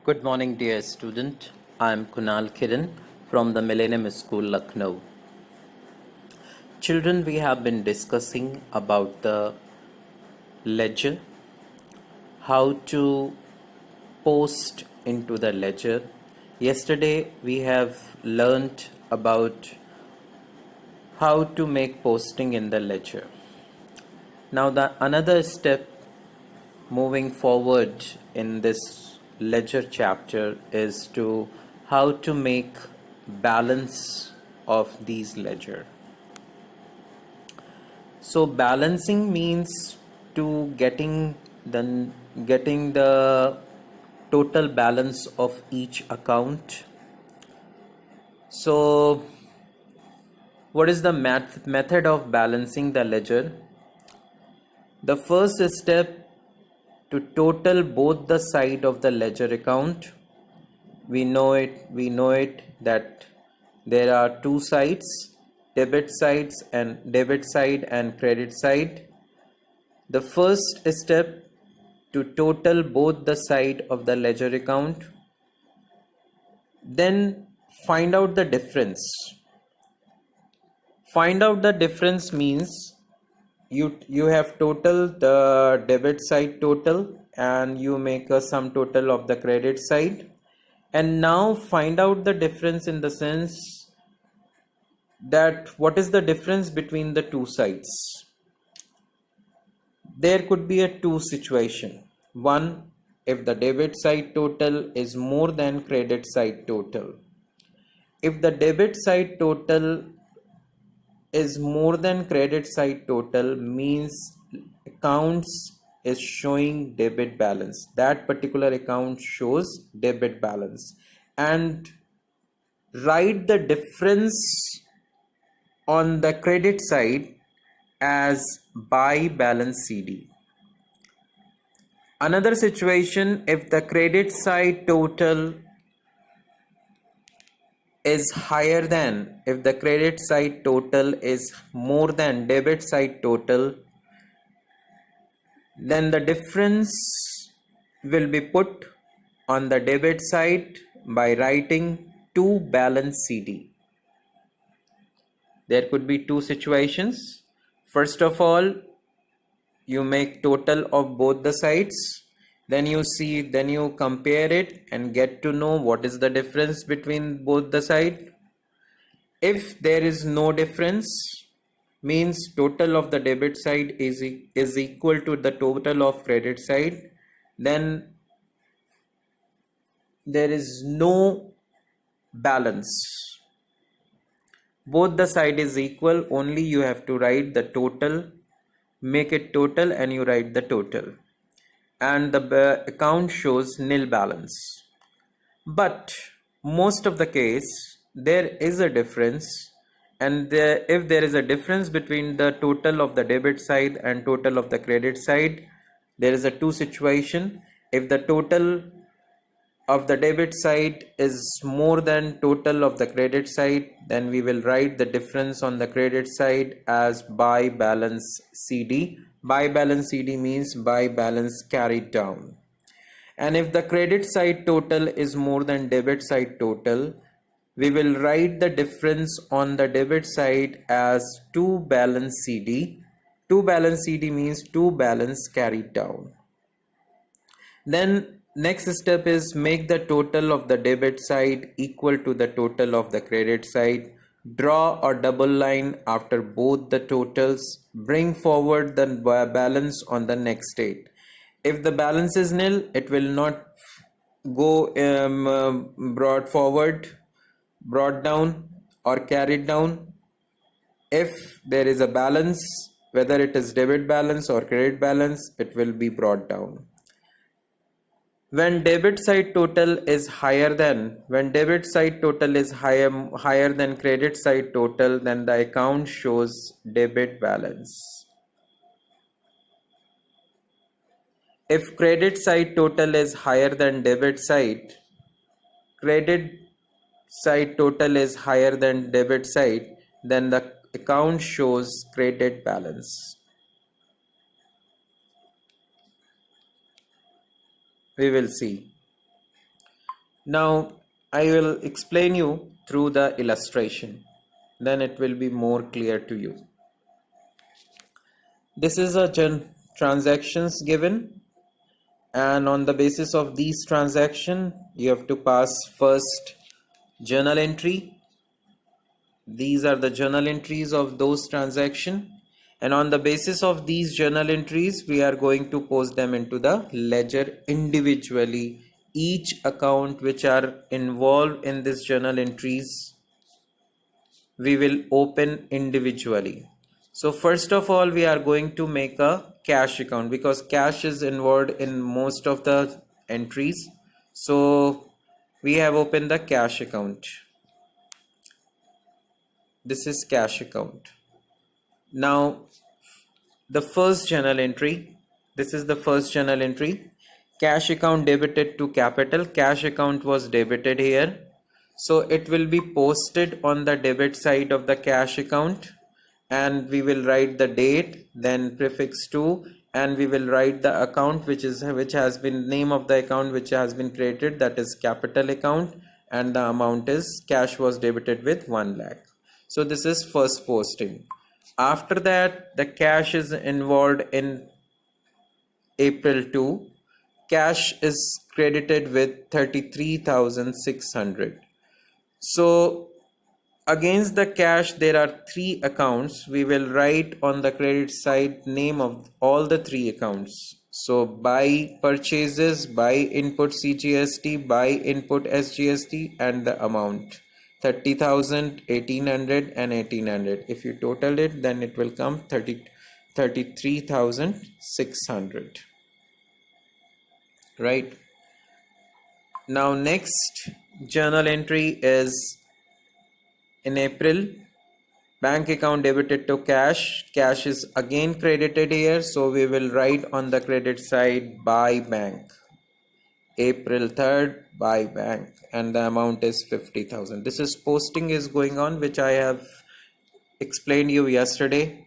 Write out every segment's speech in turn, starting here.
Good morning, dear student. I am Kunal Kiran from the Millennium School, Lucknow. Children, we have been discussing about the ledger, how to post into the ledger. Yesterday, we have learned about how to make posting in the ledger. Now, the another step moving forward in this ledger chapter is to how to make balance of these ledger. So balancing means to getting the total balance of each account. So what is the method of balancing the ledger? The first step, to total both the side of the ledger account. We know it that there are two sides, debit side and credit side. The first step, to total both the side of the ledger account, then find out the difference. Find out the difference means you have total the debit side total and you make a sum total of the credit side, and now find out the difference in the sense that what is the difference between the two sides. There could be a two situation. One, if the debit side total is more than credit side total. If the debit side total is more than credit side total, means accounts is showing debit balance. That particular account shows debit balance, and write the difference on the credit side as buy balance CD. Another situation, if the credit side total is higher than, if the credit side total is more than debit side total, then the difference will be put on the debit side by writing to balance CD. There could be two situations. First of all, you make total of both the sides, then you compare it and get to know what is the difference between both the side. If there is no difference, means total of the debit side is equal to the total of credit side, then there is no balance. Both the side is equal, only you have to write the total, make it total, and you write the total, and the account shows nil balance. But most of the case there is a difference, and if there is a difference between the total of the debit side and total of the credit side, there is a two situation. If the total of the debit side is more than total of the credit side, then we will write the difference on the credit side as buy balance CD. Buy balance CD means buy balance carried down. And if the credit side total is more than debit side total, we will write the difference on the debit side as to balance CD. To balance CD means to balance carried down. Then next step is make the total of the debit side equal to the total of the credit side. Draw a double line after both the totals. Bring forward the balance on the next state. If the balance is nil, it will not go brought down or carried down. If there is a balance, whether it is debit balance or credit balance, it will be brought down. When debit side total is higher than credit side total, then the account shows debit balance. If credit side total is higher than debit side total is higher than debit side, then the account shows credit balance. We will see. Now I will explain you through the illustration. Then it will be more clear to you. This is a transactions given, and on the basis of these transaction you have to pass first journal entry. These are the journal entries of those transaction, and on the basis of these journal entries we are going to post them into the ledger individually. Each account which are involved in this journal entries we will open individually. So first of all we are going to make a cash account because cash is involved in most of the entries. So we have opened the cash account. This is cash account. Now the first journal entry, this is the first journal entry. Cash account debited to capital. Cash account was debited here, so it will be posted on the debit side of the cash account, and we will write the date, then prefix to, and we will write the account which has been name of the account which has been created, that is capital account, and the amount is cash was debited with 1 lakh. So this is first posting. After that the cash is involved in April 2. Cash is credited with 33,600. So against the cash there are 3 accounts. We will write on the credit side name of all the 3 accounts. So buy purchases, buy input CGST, buy input SGST, and the amount 30,000, 1,800 and 1,800. If you total it, then it will come 33,600. Right. Now next journal entry is in April. Bank account debited to cash. Cash is again credited here, so we will write on the credit side by bank. April 3rd by bank, and the amount is 50,000. This is posting is going on, which I have explained you yesterday.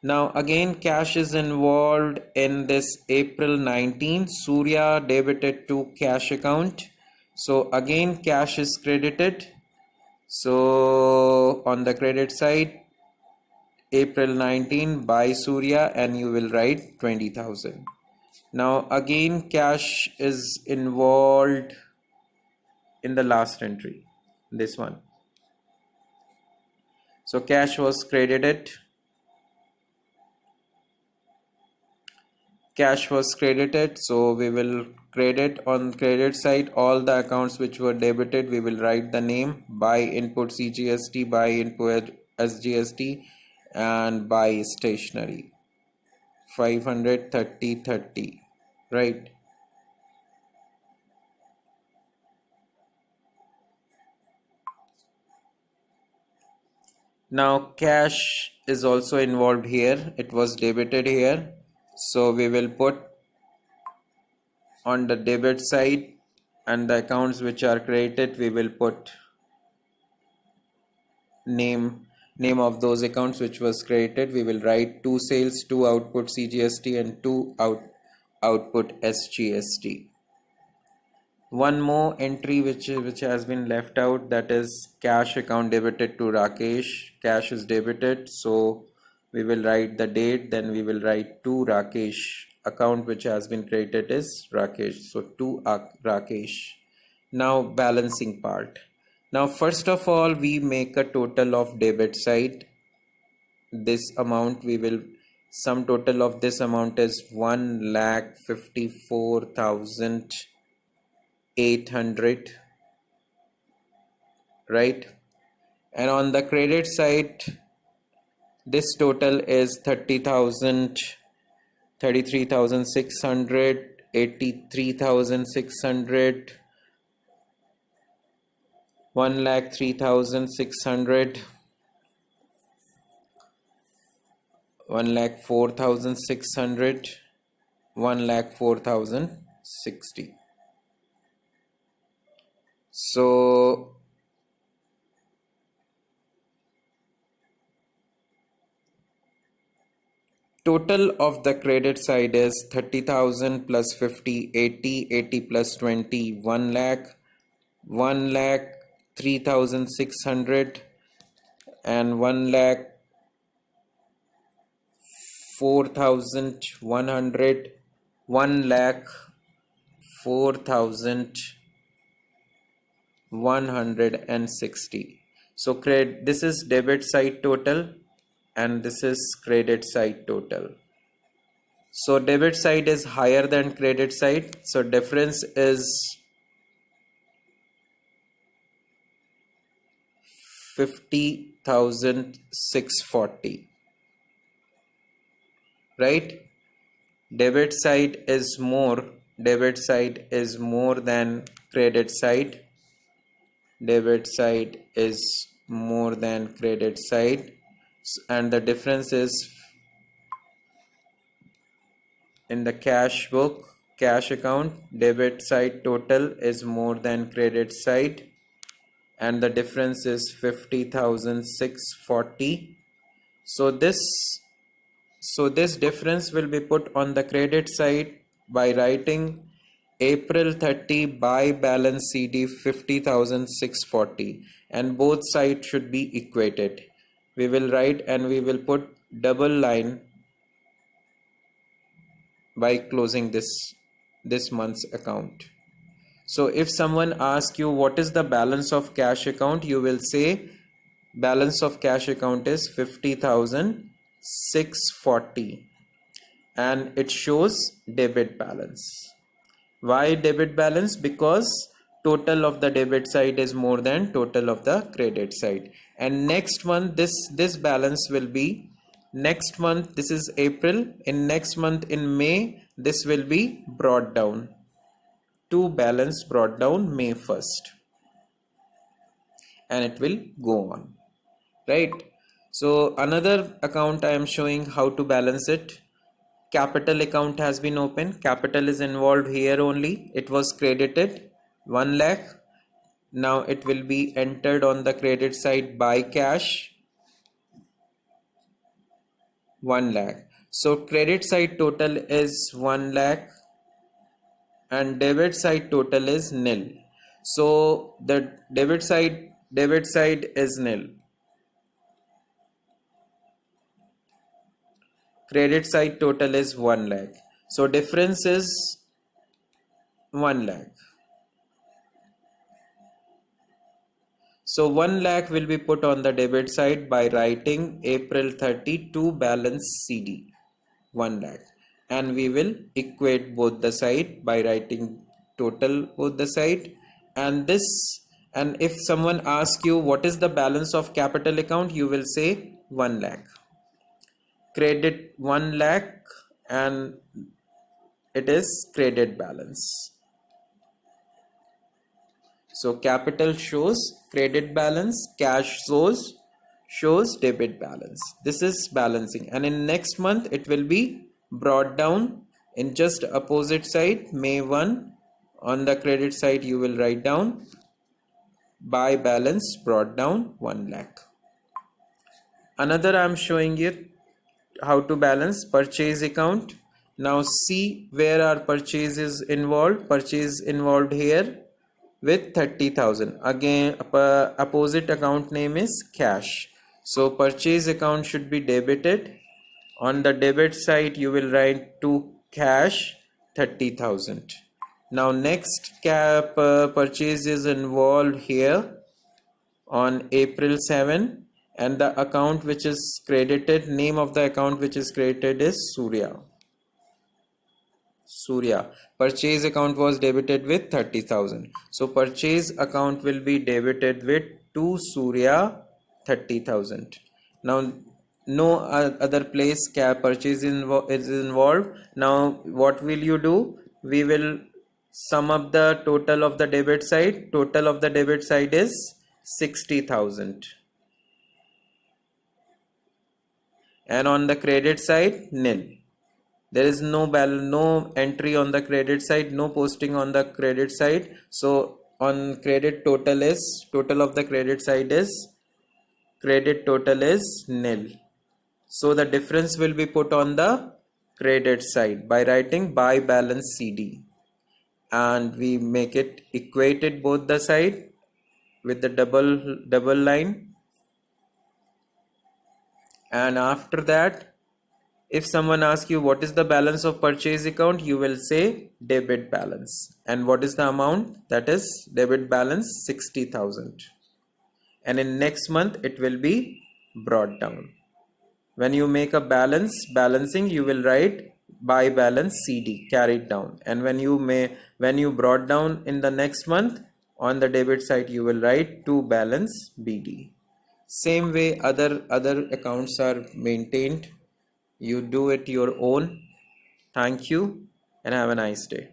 Now again cash is involved in this April 19. Surya debited to cash account, so again cash is credited. So on the credit side April 19 by Surya, and you will write 20,000. Now again cash is involved in the last entry, this one. So cash was credited. Cash was credited, so we will credit on credit side all the accounts which were debited. We will write the name by input CGST, by input SGST, and by stationery 530.30. Right. Now cash is also involved here. It was debited here, so we will put on the debit side, and the accounts which are credited we will put name of those accounts which was created. We will write 2 sales, 2 output CGST, and 2 output SGST. One more entry which has been left out, that is cash account debited to Rakesh. Cash is debited, so we will write the date, then we will write to Rakesh. Account which has been created is Rakesh, so to Rakesh. Now balancing part. Now first of all we make a total of debit side. This amount we will sum total of this amount is 1,54,800, right? And on the credit side this total is 30,000, 33,600, 83,600, 1,03,600, 1,04,600, 1,04,060. So total of the credit side is 30,000 plus 50, 80, 80 plus 20, 1 lakh. 1,03,600 and 1,04,100, 1,04,160. So credit, this is debit side total and this is credit side total. So debit side is higher than credit side, so difference is 50,640, right? Debit side is more, debit side is more than credit side, debit side is more than credit side, and the difference is in the cash book, cash account, debit side total is more than credit side, and the difference is 50,640. So this difference will be put on the credit side by writing April 30 by balance CD 50,640, and both sides should be equated. We will write and we will put double line by closing this month's account. So if someone asks you what is the balance of cash account, you will say balance of cash account is 50,640 and it shows debit balance. Why debit balance? Because total of the debit side is more than total of the credit side. And next month this balance will be, next month, this is April, in next month in May this will be brought down to balance brought down May 1st, and it will go on, right? So another account I am showing how to balance it. Capital account has been opened, capital is involved here only, it was credited 1 lakh. Now it will be entered on the credit side by cash 1 lakh. So credit side total is 1 lakh and debit side total is nil. So the debit side is nil. Credit side total is 1 lakh. So difference is 1 lakh. So 1 lakh will be put on the debit side by writing April 30 to balance CD 1 lakh, and we will equate both the side by writing total both the side. And this, and if someone asks you what is the balance of capital account, you will say 1 lakh. Credit 1 lakh and it is credit balance. So capital shows credit balance, cash shows debit balance. This is balancing, and in next month it will be brought down in just opposite side. May 1 on the credit side you will write down by balance brought down 1 lakh. Another I am showing you how to balance purchase account. Now see where our purchases involved. Purchase involved here with 30,000. Again opposite account name is cash. So purchase account should be debited. On the debit side you will write to cash 30,000. Now next purchase is involved here on April 7, and the account which is credited, name of the account which is credited is Surya. Purchase account was debited with 30,000. So purchase account will be debited with to Surya 30,000. Now no other place purchase is involved. Now what will you do? We will sum up the total of the debit side. Total of the debit side is 60,000. And on the credit side, nil. There is no entry on the credit side, no posting on the credit side. So on credit total of the credit side is credit total is nil. So the difference will be put on the credit side by writing by balance CD, and we make it equated both the side with the double line. And after that, if someone asks you what is the balance of purchase account, you will say debit balance. And what is the amount? That is debit balance 60,000. And in next month it will be brought down. When you make a balancing, you will write by balance CD, carried down. And when you brought down in the next month, on the debit side you will write to balance BD. Same way other accounts are maintained. You do it your own. Thank you and have a nice day.